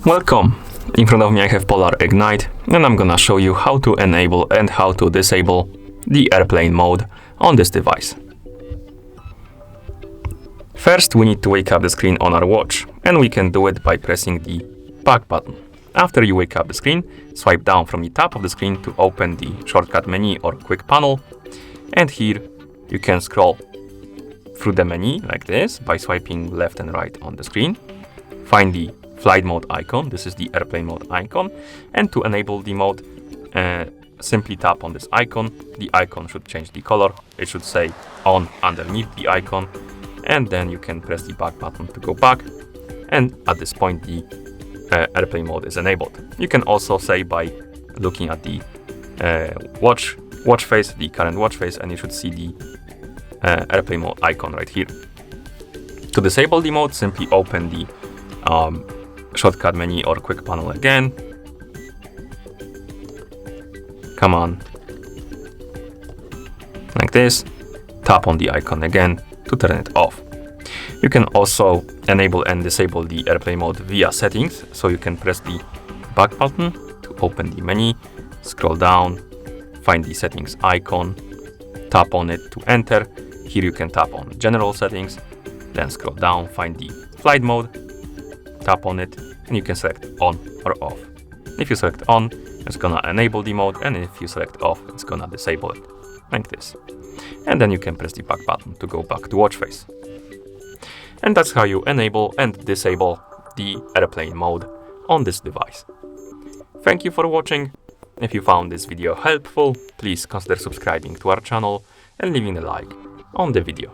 Welcome! In front of me I have Polar Ignite, and I'm gonna show you how to enable and how to disable the airplane mode on this device. First, we need to wake up the screen on our watch, and we can do it by pressing the back button. After you wake up the screen, swipe down from the top of the screen to open the shortcut menu or quick panel, and here you can scroll through the menu like this by swiping left and right on the screen. Find the flight mode icon, this is the airplane mode icon, and to enable the mode, simply tap on this icon. The icon should change the color, it should say on underneath the icon, and then you can press the back button to go back, and at this point the airplane mode is enabled. You can also say by looking at the watch face, the current watch face, and you should see the airplane mode icon right here. To disable the mode, simply open the shortcut menu or quick panel again. Come on, like this. Tap on the icon again to turn it off. You can also enable and disable the airplane mode via settings, so you can press the back button to open the menu, scroll down, find the settings icon, tap on it to enter. Here you can tap on general settings, then scroll down, find the flight mode, tap on it, and you can select on or off. If you select on, it's gonna enable the mode, and if you select off, it's gonna disable it, like this. And then you can press the back button to go back to watch face. And that's how you enable and disable the airplane mode on this device. Thank you for watching. If you found this video helpful, please consider subscribing to our channel and leaving a like on the video.